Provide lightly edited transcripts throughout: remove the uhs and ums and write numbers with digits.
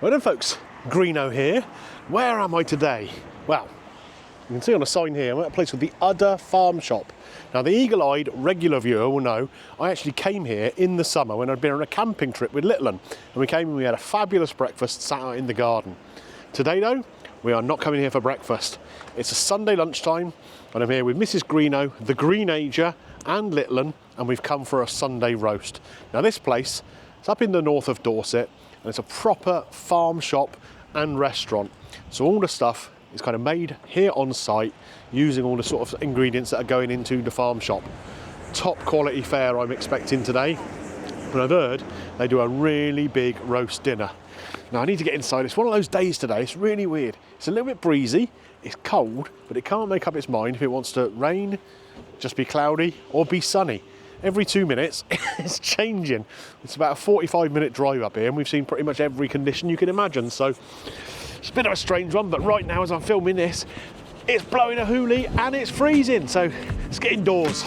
Well then folks, Greeno here. Where am I today? Well, you can see on a sign here, I'm at a place called the Udder Farm Shop. Now the eagle-eyed regular viewer will know I actually came here in the summer when I'd been on a camping trip with little 'un, and we came and we had a fabulous breakfast sat out in the garden. Today though, we are not coming here for breakfast. It's a Sunday lunchtime and I'm here with Mrs. Greeno, the Greenager and little 'un, and we've come for a Sunday roast. Now this place, it's up in the north of Dorset and it's a proper farm shop and restaurant. So all the stuff is kind of made here on site using all the sort of ingredients that are going into the farm shop. Top quality fare I'm expecting today. And I've heard they do a really big roast dinner. Now I need to get inside. It's one of those days today, it's really weird. It's a little bit breezy, it's cold, but it can't make up its mind if it wants to rain, just be cloudy, or be sunny. Every 2 minutes, it's changing. It's about a 45-minute drive up here, and we've seen pretty much every condition you can imagine. So it's a bit of a strange one, but right now as I'm filming this, it's blowing a hoolie and it's freezing. So let's get indoors.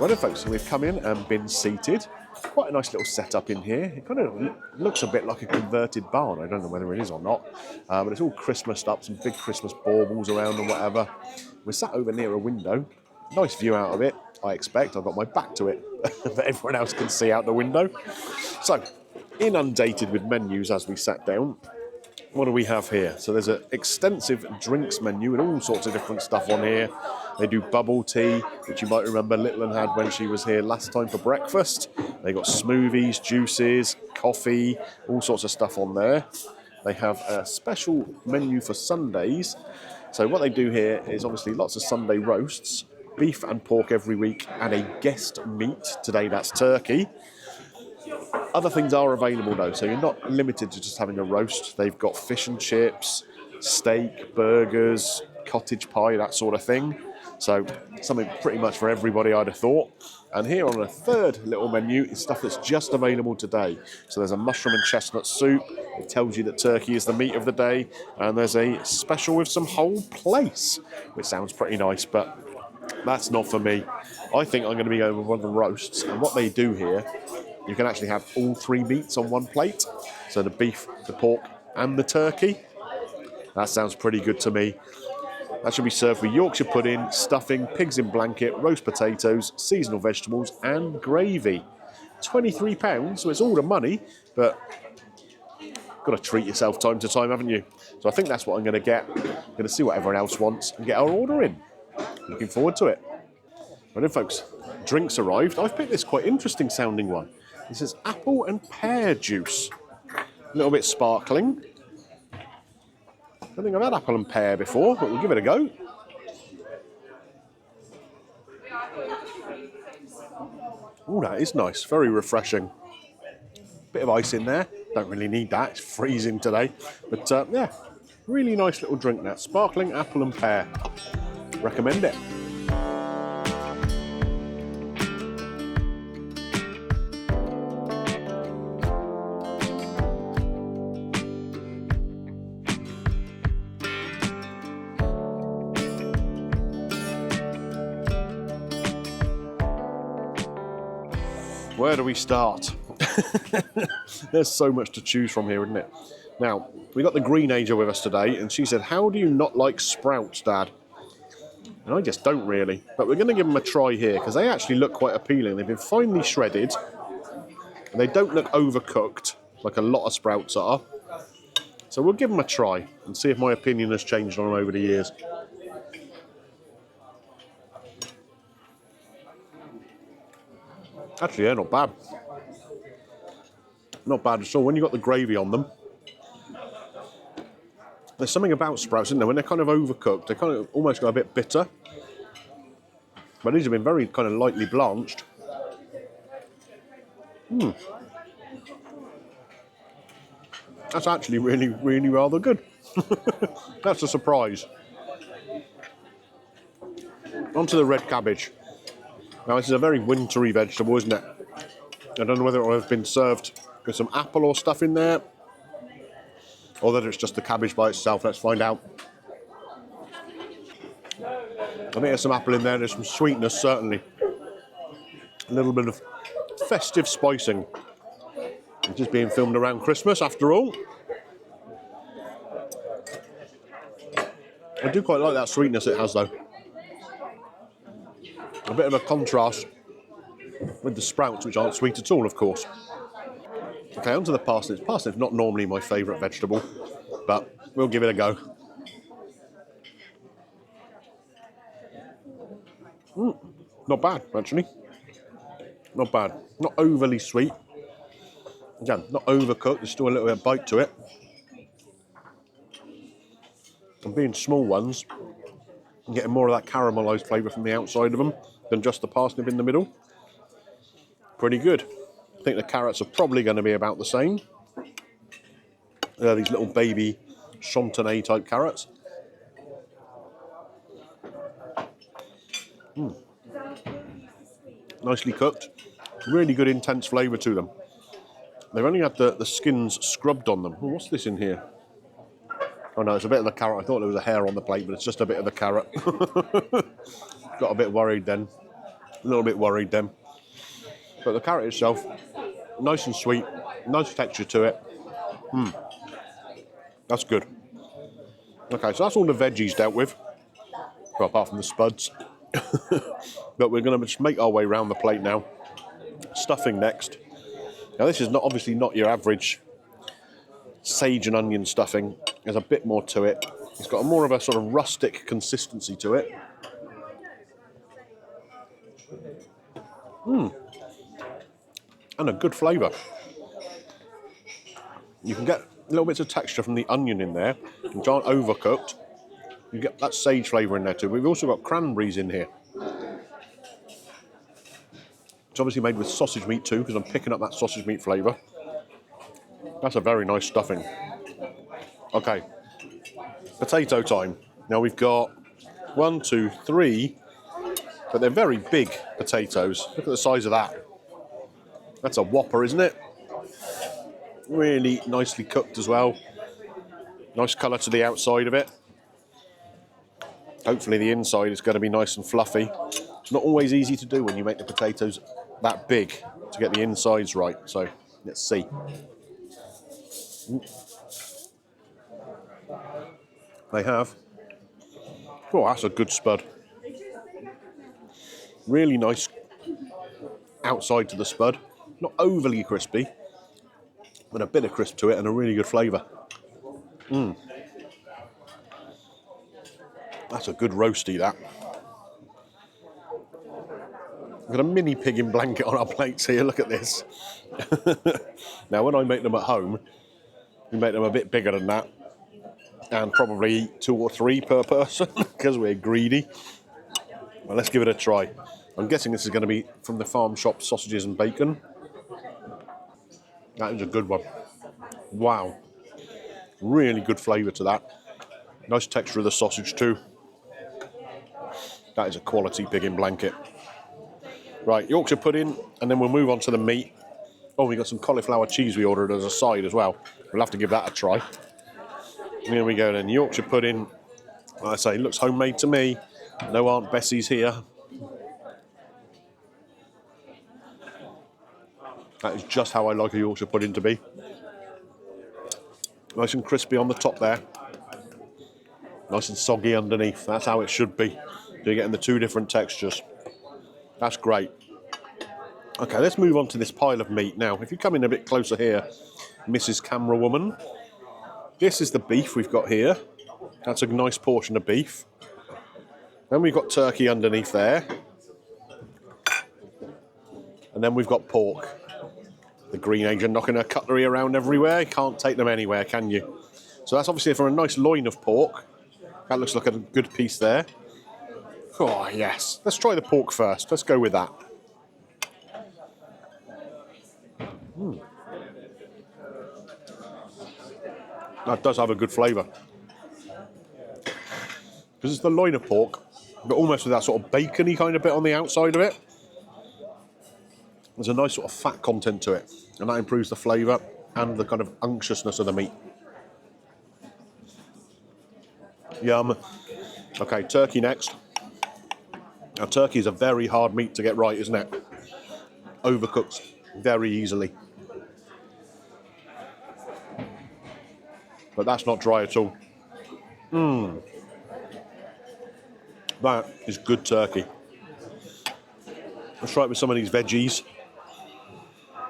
Well then folks, so we've come in and been seated. Quite a nice little setup in here. It kind of looks a bit like a converted barn. I don't know whether it is or not, but it's all Christmased up, some big Christmas baubles around and whatever. We're sat over near a window. Nice view out of it, I expect. I've got my back to it, but everyone else can see out the window. So, inundated with menus as we sat down. What do we have here? So there's an extensive drinks menu and all sorts of different stuff on here. They do bubble tea, which you might remember Little had when she was here last time for breakfast. They got smoothies, juices, coffee, all sorts of stuff on there. They have a special menu for Sundays. So what they do here is obviously lots of Sunday roasts, beef and pork every week, and a guest meat. Today that's turkey. Other things are available though, so you're not limited to just having a roast. They've got fish and chips, steak, burgers, cottage pie, that sort of thing. So something pretty much for everybody, I'd have thought. And here on a third little menu is stuff that's just available today. So there's a mushroom and chestnut soup. It tells you that turkey is the meat of the day. And there's a special with some whole place, which sounds pretty nice, but that's not for me. I think I'm going to be going with one of the roasts. And what they do here, you can actually have all three meats on one plate. So the beef, the pork, and the turkey. That sounds pretty good to me. That should be served with Yorkshire pudding, stuffing, pigs in blanket, roast potatoes, seasonal vegetables, and gravy. £23, so it's all the money, but got to treat yourself time to time, haven't you? So I think that's what I'm going to get. I'm going to see what everyone else wants and get our order in. Looking forward to it. Right then, folks, drinks arrived. I've picked this quite interesting sounding one. This is apple and pear juice. A little bit sparkling. I don't think I've had apple and pear before, but we'll give it a go. Oh, that is nice. Very refreshing. Bit of ice in there. Don't really need that. It's freezing today. But yeah, really nice little drink that. Sparkling apple and pear. Recommend it. Where do we start? There's so much to choose from here, isn't it? Now, we got the Greenager with us today, and she said, "How do you not like sprouts, Dad?" And I just don't really, but we're going to give them a try here, because they actually look quite appealing. They've been finely shredded, and they don't look overcooked, like a lot of sprouts are. So we'll give them a try, and see if my opinion has changed on them over the years. Actually, they're not bad. Not bad at all. When you've got the gravy on them, there's something about sprouts, isn't there? When they're kind of overcooked, they kind of almost go a bit bitter. But these have been very kind of lightly blanched. That's actually really, really rather good. That's a surprise. Onto the red cabbage. Now this is a very wintry vegetable, isn't it? I don't know whether it will have been served with some apple or stuff in there, or whether it's just the cabbage by itself. Let's find out. I think there's some apple in there, there's some sweetness certainly. A little bit of festive spicing. It is being filmed around Christmas after all. I do quite like that sweetness it has though. A bit of a contrast with the sprouts, which aren't sweet at all, of course. Okay, onto the parsnips. Parsnips not normally my favourite vegetable, but we'll give it a go. Not bad, actually. Not bad. Not overly sweet. Again, not overcooked. There's still a little bit of bite to it. And being small ones, I'm getting more of that caramelised flavour from the outside of them than just the parsnip in the middle. Pretty good. I think the carrots are probably going to be about the same. These little baby chantenay type carrots. Nicely cooked. Really good intense flavour to them. They've only had the skins scrubbed on them. Oh, what's this in here? Oh no, it's a bit of the carrot. I thought there was a hair on the plate, but it's just a bit of the carrot. Got a bit worried then. A little bit worried then. But the carrot itself, nice and sweet. Nice texture to it. That's good. Okay, so that's all the veggies dealt with. Well, apart from the spuds. But we're going to just make our way around the plate now. Stuffing next. Now this is obviously not your average sage and onion stuffing. There's a bit more to it. It's got more of a sort of rustic consistency to it. And a good flavour. You can get little bits of texture from the onion in there, which aren't overcooked. You get that sage flavour in there too. We've also got cranberries in here. It's obviously made with sausage meat too, because I'm picking up that sausage meat flavour. That's a very nice stuffing. Okay, potato time. Now we've got 1, 2, 3, but they're very big potatoes. Look at the size of that. That's a whopper, isn't it? Really nicely cooked as well. Nice colour to the outside of it. Hopefully the inside is going to be nice and fluffy. It's not always easy to do when you make the potatoes that big to get the insides right. So let's see. They have. Oh, that's a good spud. Really nice outside to the spud. Not overly crispy, but a bit of crisp to it and a really good flavour. That's a good roasty, that. We've got a mini pig in blanket on our plates here, look at this. Now, when I make them at home, we make them a bit bigger than that. And probably eat 2 or 3 per person, because we're greedy. Well, let's give it a try. I'm guessing this is going to be from the farm shop sausages and bacon. That is a good one. Wow. Really good flavour to that. Nice texture of the sausage too. That is a quality pig in blanket. Right, Yorkshire pudding, and then we'll move on to the meat. Oh, we got some cauliflower cheese we ordered as a side as well. We'll have to give that a try. Here we go then, Yorkshire pudding. Like I say, looks homemade to me. No Aunt Bessie's here. That is just how I like a Yorkshire pudding to be. Nice and crispy on the top there. Nice and soggy underneath. That's how it should be. So you're getting the 2 different textures. That's great. Okay, let's move on to this pile of meat. Now, if you come in a bit closer here, Mrs. Camera Woman, this is the beef we've got here. That's a nice portion of beef. Then we've got turkey underneath there. And then we've got pork. The green agent knocking her cutlery around everywhere. You can't take them anywhere, can you? So that's obviously for a nice loin of pork. That looks like a good piece there. Oh, yes. Let's try the pork first. Let's go with that. That does have a good flavour. Because it's the loin of pork, but almost with that sort of bacony kind of bit on the outside of it. There's a nice sort of fat content to it, and that improves the flavour and the kind of unctuousness of the meat. Yum. Okay, turkey next. Now, turkey is a very hard meat to get right, isn't it? Overcooks very easily. But that's not dry at all. That is good turkey. Let's try it with some of these veggies.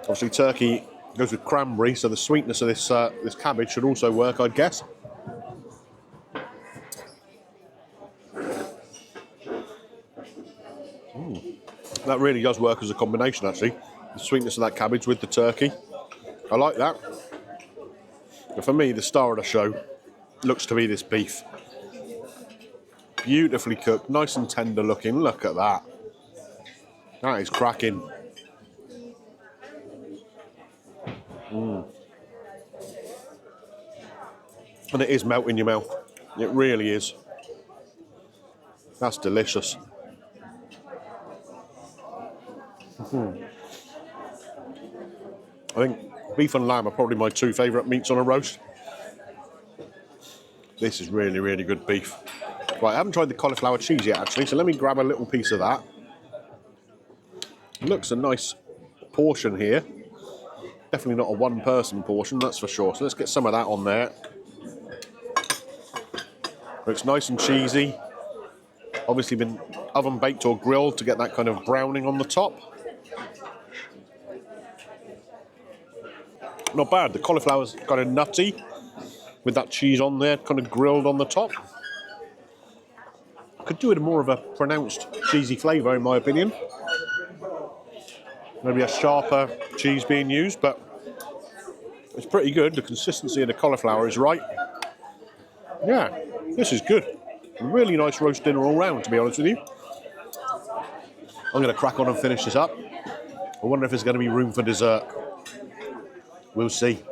Obviously, turkey goes with cranberry, so the sweetness of this cabbage should also work, I'd guess. That really does work as a combination, actually. The sweetness of that cabbage with the turkey. I like that. But for me, the star of the show looks to be this beef. Beautifully cooked, nice and tender looking. Look at that. That is cracking. And it is melt in your mouth. It really is. That's delicious. I think beef and lamb are probably my two favourite meats on a roast. This is really, really good beef. Right, I haven't tried the cauliflower cheese yet, actually, so let me grab a little piece of that. Looks a nice portion here. Definitely not a one-person portion, that's for sure. So let's get some of that on there. Looks nice and cheesy. Obviously been oven baked or grilled to get that kind of browning on the top. Not bad. The cauliflower's kind of nutty with that cheese on there, kind of grilled on the top. Could do with more of a pronounced cheesy flavour, in my opinion. Maybe a sharper cheese being used, but it's pretty good. The consistency of the cauliflower is right. Yeah, this is good. A really nice roast dinner all round, to be honest with you. I'm going to crack on and finish this up. I wonder if there's going to be room for dessert. We'll see.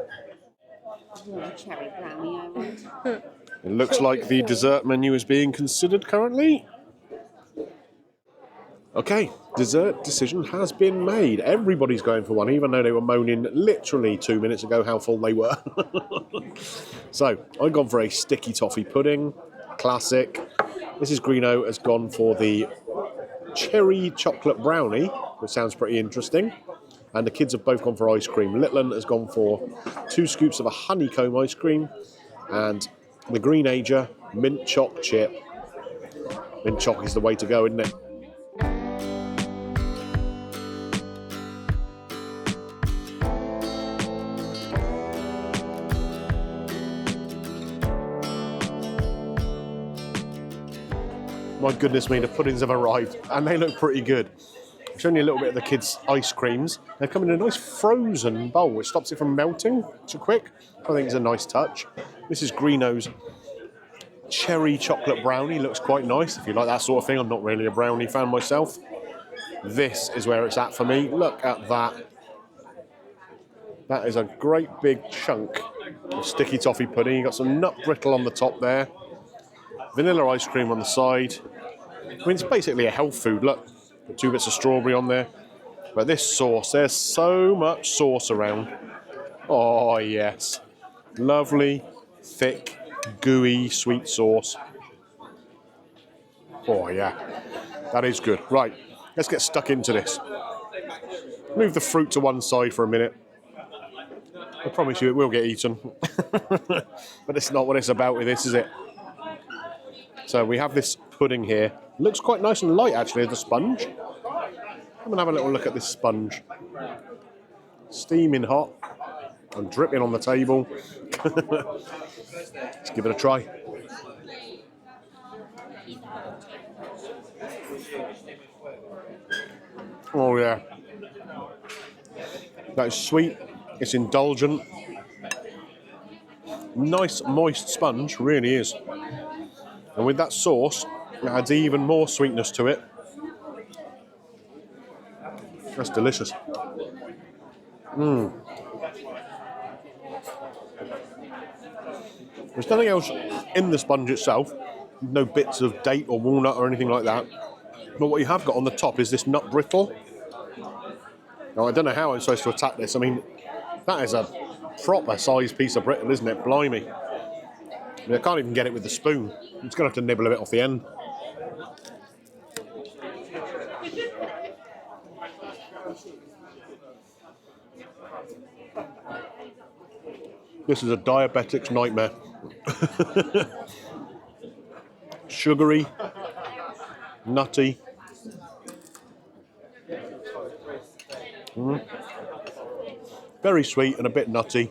Cherry brownie, I want. It looks like the dessert menu is being considered currently. Okay, dessert decision has been made. Everybody's going for one, even though they were moaning literally 2 minutes ago how full they were. So, I've gone for a sticky toffee pudding, classic. Mrs. Greeno has gone for the cherry chocolate brownie, which sounds pretty interesting. And the kids have both gone for ice cream. Litland has gone for 2 scoops of a honeycomb ice cream, and the Green Ager mint choc chip. Mint choc is the way to go, isn't it? My goodness me, the puddings have arrived, and they look pretty good. I've shown you a little bit of the kids' ice creams. They come in a nice frozen bowl, which stops it from melting too quick. I think it's a nice touch. This is Greeno's cherry chocolate brownie. Looks quite nice if you like that sort of thing. I'm not really a brownie fan myself. This is where it's at for me. Look at that. That is a great big chunk of sticky toffee pudding. You've got some nut brittle on the top there. Vanilla ice cream on the side. I mean, it's basically a health food. Look, got 2 bits of strawberry on there. But this sauce, there's so much sauce around. Oh, yes. Lovely, thick, gooey, sweet sauce. Oh, yeah. That is good. Right, let's get stuck into this. Move the fruit to one side for a minute. I promise you it will get eaten. But it's not what it's about with this, is it? So we have this pudding here. Looks quite nice and light, actually, as a sponge. Come and have a little look at this sponge. Steaming hot and dripping on the table. Let's give it a try. Oh, yeah. That is sweet. It's indulgent. Nice, moist sponge, really is. And with that sauce, it adds even more sweetness to it. That's delicious. There's nothing else in the sponge itself. no bits of date or walnut or anything like that. But what you have got on the top is this nut brittle. Now, I don't know how I'm supposed to attack this. I mean, that is a proper sized piece of brittle, isn't it? Blimey. I mean, I can't even get it with the spoon. I'm just going to have to nibble a bit off the end. This is a diabetic's nightmare. Sugary, nutty. Very sweet and a bit nutty.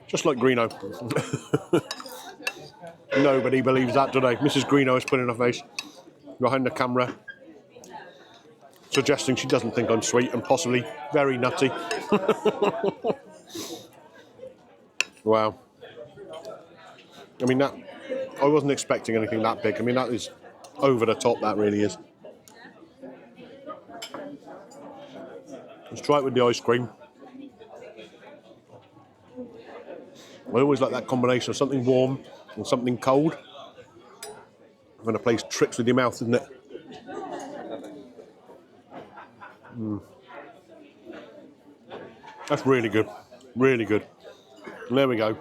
Just like Greeno. Nobody believes that today. Mrs. Greeno is putting her face behind the camera, suggesting she doesn't think I'm sweet and possibly very nutty. Wow. I mean, that, I wasn't expecting anything that big. I mean, that is over the top, that really is. Let's try it with the ice cream. I always like that combination of something warm and something cold. I'm going to play tricks with your mouth, isn't it? That's really good. Really good. And there we go.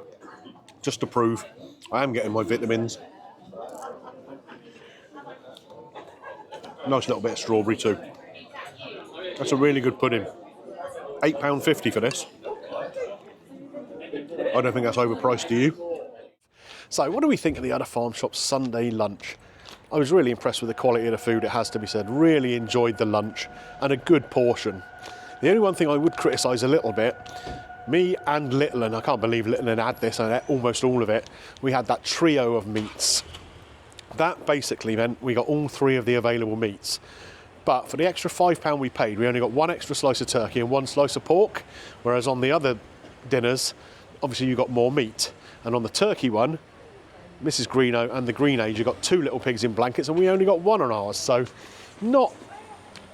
Just to prove I am getting my vitamins. Nice little bit of strawberry too. That's a really good pudding. £8.50 for this. I don't think that's overpriced, do you? So, what do we think of the Udder Farm Shop's Sunday lunch? I was really impressed with the quality of the food, it has to be said. Really enjoyed the lunch and a good portion. The only one thing I would criticise a little bit, me and Little, and I can't believe Little had this, and almost all of it, we had that trio of meats. That basically meant we got all 3 of the available meats. But for the extra £5 we paid, we only got 1 extra slice of turkey and 1 slice of pork, whereas on the other dinners, obviously you got more meat. And on the turkey one, Mrs. Greeno and the Green Age, you got 2 little pigs in blankets, and we only got 1 on ours. So not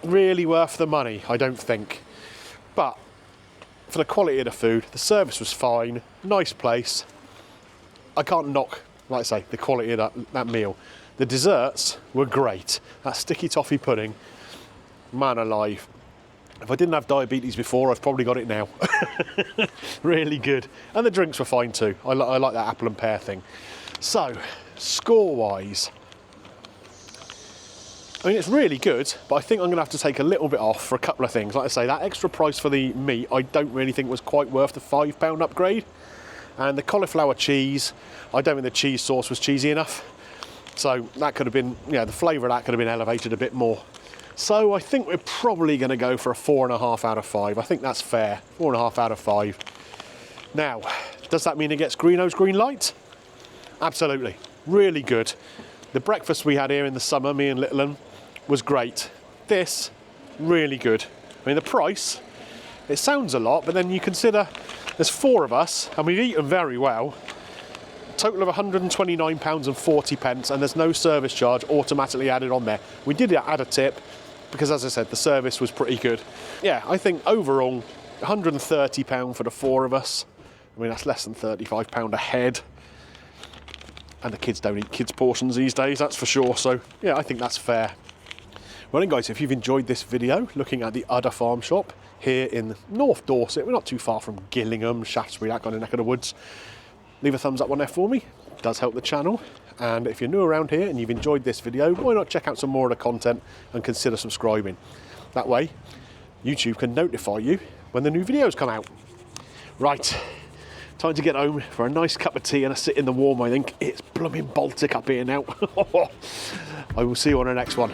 really worth the money, I don't think. But for the quality of the food, the service was fine, nice place. I can't knock, like I say, the quality of that meal. The desserts were great. That sticky toffee pudding, man alive. If I didn't have diabetes before, I've probably got it now. Really good. And the drinks were fine too. I like that apple and pear thing. So, score-wise, I mean, it's really good, but I think I'm going to have to take a little bit off for a couple of things. Like I say, that extra price for the meat, I don't really think was quite worth the £5 upgrade. And the cauliflower cheese, I don't think the cheese sauce was cheesy enough. So that could have been, the flavour of that could have been elevated a bit more. So I think we're probably going to go for a 4.5 out of 5. I think that's fair. 4.5 out of 5. Now, does that mean it gets Greeno's green light? Absolutely. Really good. The breakfast we had here in the summer, me and Little, was great. This, really good. I mean, the price, it sounds a lot, but then you consider there's 4 of us, and we've eaten very well. Total of £129.40, and there's no service charge automatically added on there. We did add a tip, because as I said, the service was pretty good. Yeah, I think overall, £130 for the 4 of us. I mean, that's less than £35 a head. And the kids don't eat kids' portions these days, that's for sure. So, yeah, I think that's fair. Well then, guys, if you've enjoyed this video, looking at the Udder Farm Shop here in North Dorset, we're not too far from Gillingham, Shaftesbury, that kind of neck of the woods. Leave a thumbs up on there for me, it does help the channel. And if you're new around here and you've enjoyed this video, why not check out some more of the content and consider subscribing. That way, YouTube can notify you when the new videos come out. Right, time to get home for a nice cup of tea and a sit in the warm, I think. It's blooming Baltic up here now. I will see you on the next one.